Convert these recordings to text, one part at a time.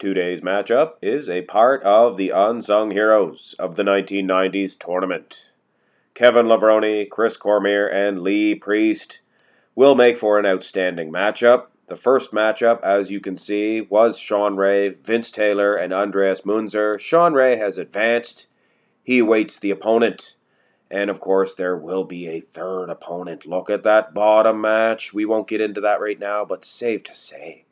Today's matchup is a part of the Unsung Heroes of the 1990s tournament. Kevin Levrone, Chris Cormier, and Lee Priest will make for an outstanding matchup. The first matchup, as you can see, was Sean Ray, Vince Taylor, and Andreas Munzer. Sean Ray has advanced. He awaits the opponent. And of course, there will be a third opponent. Look at that bottom match. We won't get into that right now, but safe to say,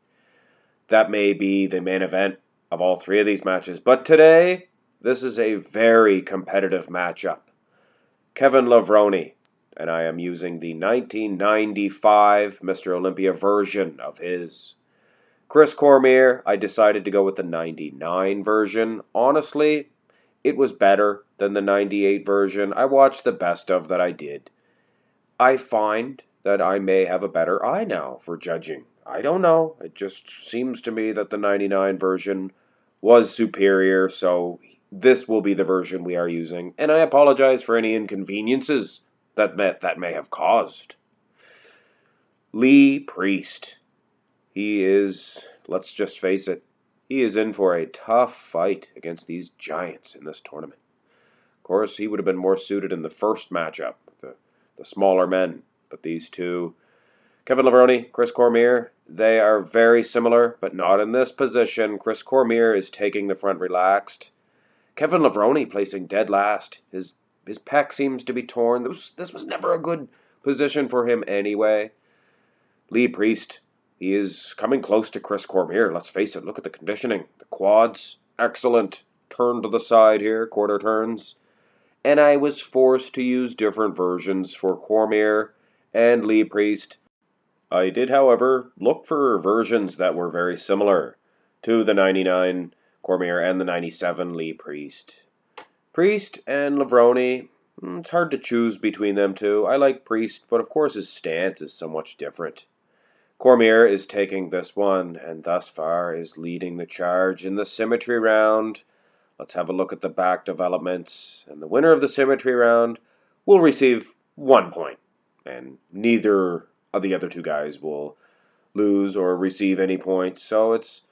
that may be the main event of all three of these matches. But today, this is a very competitive matchup. Kevin Levrone, and I am using the 1995 Mr. Olympia version of his. Chris Cormier, I decided to go with the 99 version. Honestly, it was better than the 98 version. I watched the best of that I did. I find that I may have a better eye now for judging. I don't know. It just seems to me that the 99 version was superior, so this will be the version we are using. And I apologize for any inconveniences that may have caused. Lee Priest. He is, let's just face it, he is in for a tough fight against these giants in this tournament. Of course, he would have been more suited in the first matchup, the smaller men. But these two, Kevin Levrone, Chris Cormier, they are very similar, but not in this position. Chris Cormier is taking the front relaxed. Kevin Levrone placing dead last. His pec seems to be torn. This was never a good position for him anyway. Lee Priest, he is coming close to Chris Cormier. Let's face it, look at the conditioning. The quads, excellent. Turn to the side here, quarter turns. And I was forced to use different versions for Cormier and Lee Priest. I did, however, look for versions that were very similar to the 99 Cormier and the 97 Lee Priest. Priest and Levrone, it's hard to choose between them two. I like Priest, but of course his stance is so much different. Cormier is taking this one, and thus far is leading the charge in the symmetry round. Let's have a look at the back developments. And the winner of the symmetry round will receive 1 point. And neither of the other two guys will lose or receive any points. So it's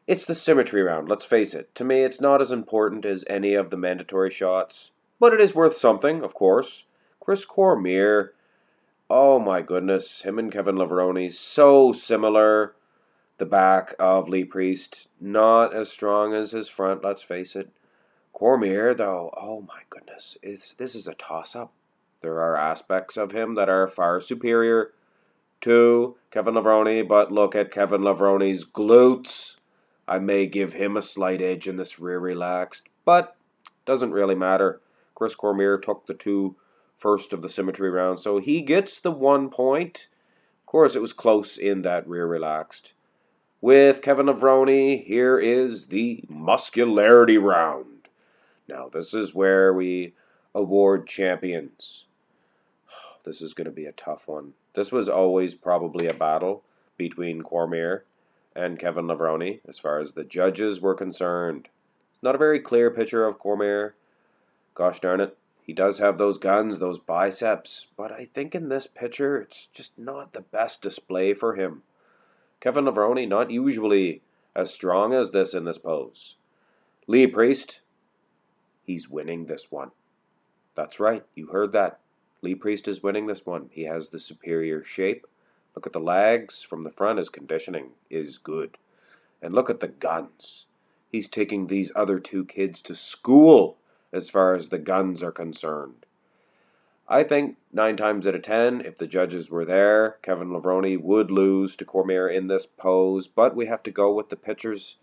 the symmetry round, let's face it. To me, it's not as important as any of the mandatory shots. But it is worth something, of course. Chris Cormier, oh my goodness, him and Kevin Levrone, so similar. The back of Lee Priest, not as strong as his front, let's face it. Cormier, though, oh my goodness, this is a toss-up. There are aspects of him that are far superior to Kevin Levrone, but look at Kevin Levrone's glutes. I may give him a slight edge in this rear relaxed, but doesn't really matter. Chris Cormier took the two first of the symmetry round, so he gets the 1 point. Of course, it was close in that rear relaxed. With Kevin Levrone, here is the Muscularity Round. Now, this is where we award champions. This is going to be a tough one. This was always probably a battle between Cormier and Kevin Levrone as far as the judges were concerned. It's not a very clear picture of Cormier. Gosh darn it. He does have those guns, those biceps, but I think in this picture, it's just not the best display for him. Kevin Levrone, not usually as strong as this in this pose. Lee Priest, he's winning this one. That's right, you heard that. Lee Priest is winning this one. He has the superior shape. Look at the legs from the front. His conditioning is good. And look at the guns. He's taking these other two kids to school as far as the guns are concerned. I think 9 times out of 10, if the judges were there, Kevin Levrone would lose to Cormier in this pose, but we have to go with the pictures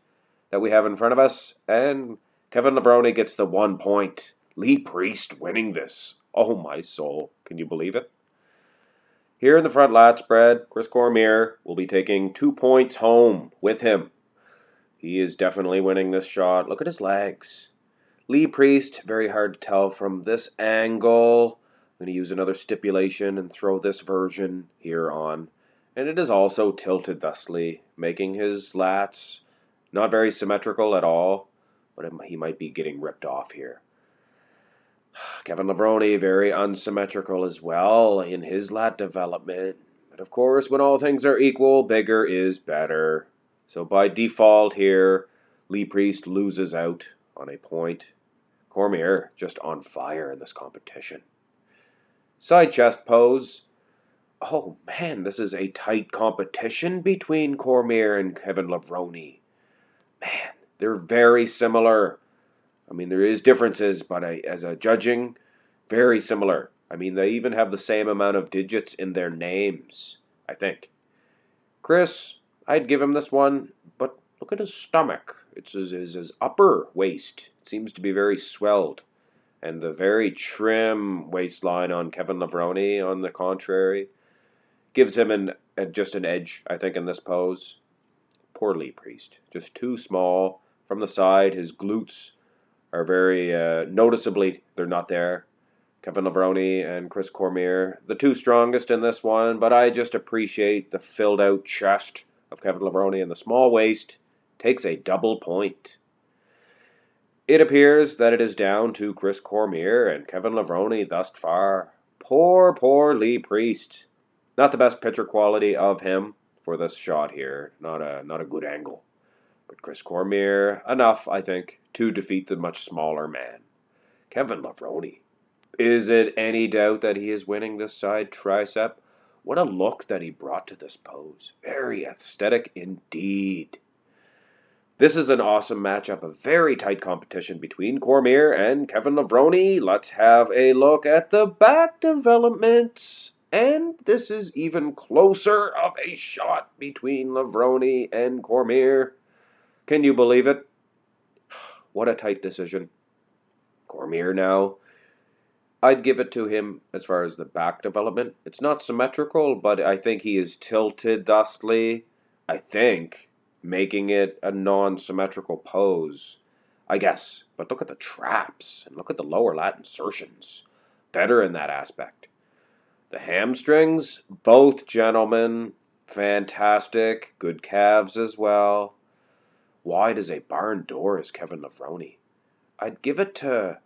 that we have in front of us, and Kevin Levrone gets the 1 point. Lee Priest winning this. Oh my soul, can you believe it? Here in the front lat spread, Chris Cormier will be taking 2 points home with him. He is definitely winning this shot. Look at his legs. Lee Priest, very hard to tell from this angle. I'm going to use another stipulation and throw this version here on. And it is also tilted thusly, making his lats not very symmetrical at all, but he might be getting ripped off here. Kevin Levrone, very unsymmetrical as well in his lat development. But of course, when all things are equal, bigger is better. So by default here, Lee Priest loses out on a point. Cormier just on fire in this competition. Side chest pose. Oh man, this is a tight competition between Cormier and Kevin Levrone. Man, they're very similar. I mean, there is differences, but as a judging, very similar. I mean, they even have the same amount of digits in their names, I think. Chris, I'd give him this one, but look at his stomach. It's his upper waist. It seems to be very swelled. And the very trim waistline on Kevin Levrone, on the contrary, gives him just an edge, I think, in this pose. Poor Lee Priest. Just too small. From the side, his glutes are very noticeably, they're not there. Kevin Levrone and Chris Cormier, the two strongest in this one, but I just appreciate the filled out chest of Kevin Levrone, and the small waist takes a double point. It appears that it is down to Chris Cormier and Kevin Levrone thus far. Poor Lee Priest. Not the best picture quality of him for this shot here. Not a good angle. But Chris Cormier, enough, I think, to defeat the much smaller man. Kevin Levrone. Is it any doubt that he is winning this side tricep? What a look that he brought to this pose. Very aesthetic indeed. This is an awesome matchup, a very tight competition between Cormier and Kevin Levrone. Let's have a look at the back developments. And this is even closer of a shot between Levrone and Cormier. Can you believe it? What a tight decision. Cormier now. I'd give it to him as far as the back development. It's not symmetrical, but I think he is tilted thusly. I think, making it a non-symmetrical pose. I guess. But look at the traps, and look at the lower lat insertions. Better in that aspect. The hamstrings, both gentlemen, fantastic. Good calves as well. Wide as a barn door is Kevin Levrone. I'd give it to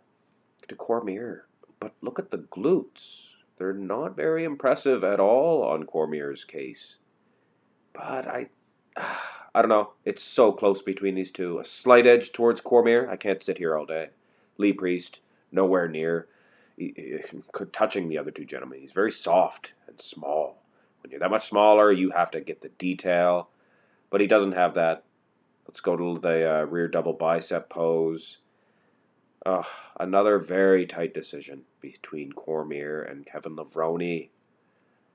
Cormier. But look at the glutes. They're not very impressive at all on Cormier's case. But I don't know. It's so close between these two. A slight edge towards Cormier. I can't sit here all day. Lee Priest, nowhere near touching the other two gentlemen. He's very soft and small. When you're that much smaller, you have to get the detail. But he doesn't have that. Let's go to the rear double bicep pose. Another very tight decision between Cormier and Kevin Levrone.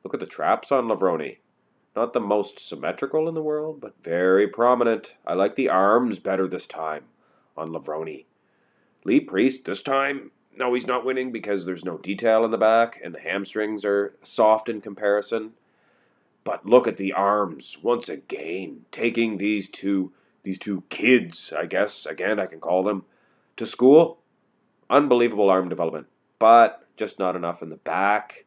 Look at the traps on Levrone. Not the most symmetrical in the world, but very prominent. I like the arms better this time on Levrone. Lee Priest this time, no, he's not winning because there's no detail in the back and the hamstrings are soft in comparison. But look at the arms once again, taking these two kids, I guess, again I can call them, to school. Unbelievable arm development, but just not enough in the back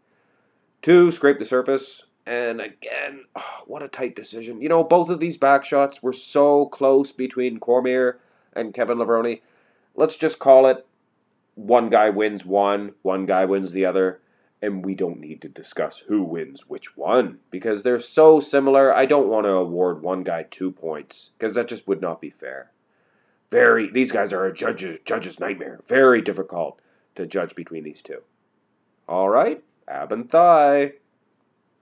to scrape the surface. And again, what a tight decision. You know, both of these back shots were so close between Cormier and Kevin Levrone. Let's just call it one guy wins one guy wins the other, and we don't need to discuss who wins which one because they're so similar. I don't want to award one guy 2 points because that just would not be fair. These guys are a judge's nightmare. Very difficult to judge between these two. All right, ab and thigh.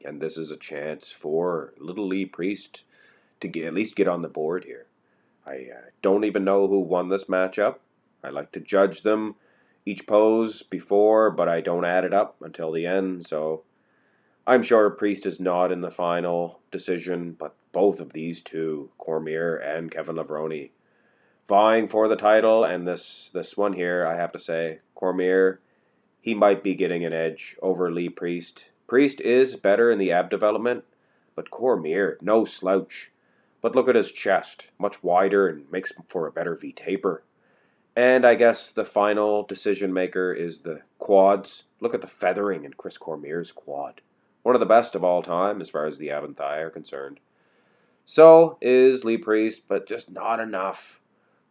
And this is a chance for little Lee Priest to at least get on the board here. I don't even know who won this matchup. I like to judge them each pose before, but I don't add it up until the end. So I'm sure Priest is not in the final decision, but both of these two, Cormier and Kevin Levrone, vying for the title, and this one here, I have to say, Cormier, he might be getting an edge over Lee Priest. Priest is better in the ab development, but Cormier, no slouch. But look at his chest, much wider and makes for a better V-taper. And I guess the final decision maker is the quads. Look at the feathering in Chris Cormier's quad. One of the best of all time as far as the ab and thigh are concerned. So is Lee Priest, but just not enough.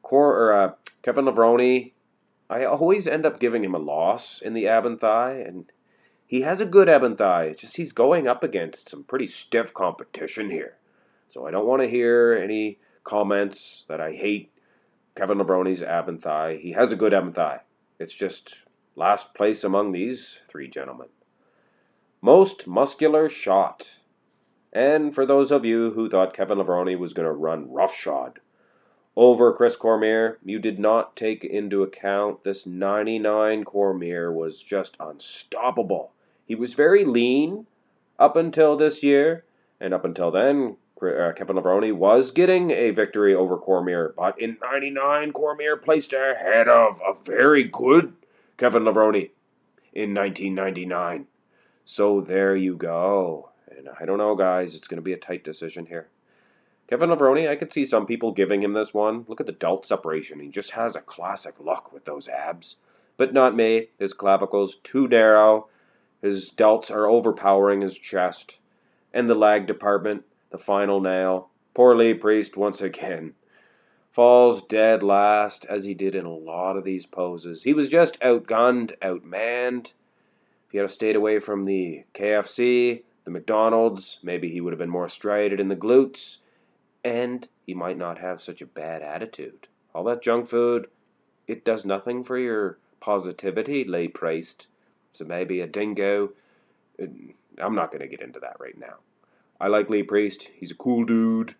Kevin Levrone, I always end up giving him a loss in the ab and thigh, and he has a good ab and thigh. It's just he's going up against some pretty stiff competition here. So I don't want to hear any comments that I hate Kevin Levrone's ab and thigh. He has a good ab and thigh. It's just last place among these three gentlemen. Most muscular shot. And for those of you who thought Kevin Levrone was going to run roughshod over Chris Cormier, you did not take into account this 99 Cormier was just unstoppable. He was very lean up until this year, and up until then, Kevin Levrone was getting a victory over Cormier, but in 99, Cormier placed ahead of a very good Kevin Levrone in 1999. So there you go. And I don't know, guys, it's going to be a tight decision here. Kevin Levrone, I could see some people giving him this one. Look at the delt separation. He just has a classic look with those abs. But not me. His clavicles too narrow. His delts are overpowering his chest. And the lag department, the final nail. Poor Lee Priest once again falls dead last, as he did in a lot of these poses. He was just outgunned, outmanned. If he had stayed away from the KFC, the McDonald's, maybe he would have been more striated in the glutes. And he might not have such a bad attitude. All that junk food, it does nothing for your positivity, Lee Priest. So maybe a dingo. I'm not going to get into that right now. I like Lee Priest. He's a cool dude.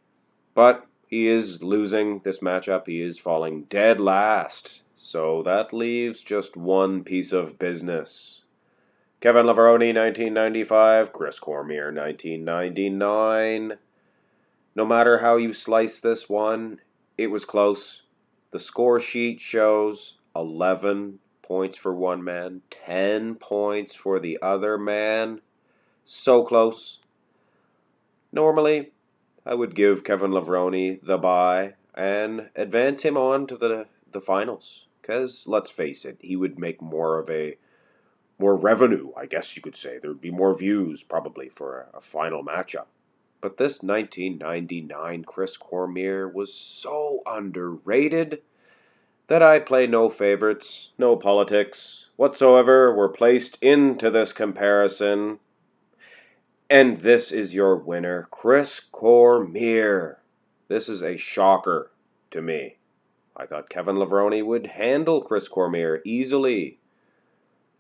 But he is losing this matchup. He is falling dead last. So that leaves just one piece of business. Kevin Levrone, 1995. Chris Cormier, 1999. No matter how you slice this one, it was close. The score sheet shows 11 points for one man, 10 points for the other man. So close. Normally, I would give Kevin Levrone the bye and advance him on to the finals. Because, let's face it, he would make more revenue, I guess you could say. There would be more views, probably, for a final matchup. But this 1999 Chris Cormier was so underrated that I play no favorites, no politics whatsoever were placed into this comparison. And this is your winner, Chris Cormier. This is a shocker to me. I thought Kevin Levrone would handle Chris Cormier easily.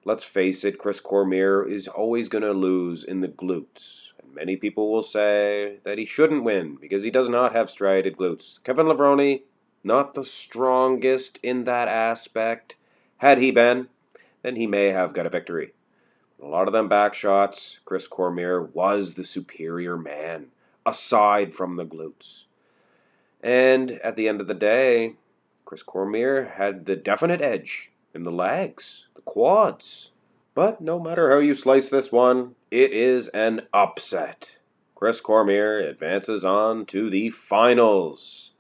Let's face it, Chris Cormier is always going to lose in the glutes. And many people will say that he shouldn't win because he does not have striated glutes. Kevin Levrone, not the strongest in that aspect. Had he been, then he may have got a victory. A lot of them back shots, Chris Cormier was the superior man, aside from the glutes. And at the end of the day, Chris Cormier had the definite edge in the legs, the quads. But no matter how you slice this one, it is an upset. Chris Cormier advances on to the finals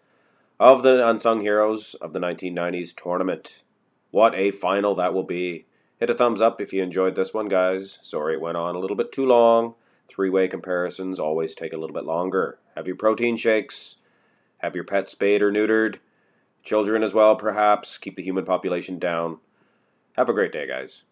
of the Unsung Heroes of the 1990s tournament. What a final that will be. Hit a thumbs up if you enjoyed this one, guys. Sorry it went on a little bit too long. Three-way comparisons always take a little bit longer. Have your protein shakes. Have your pet spayed or neutered. Children as well, perhaps. Keep the human population down. Have a great day, guys.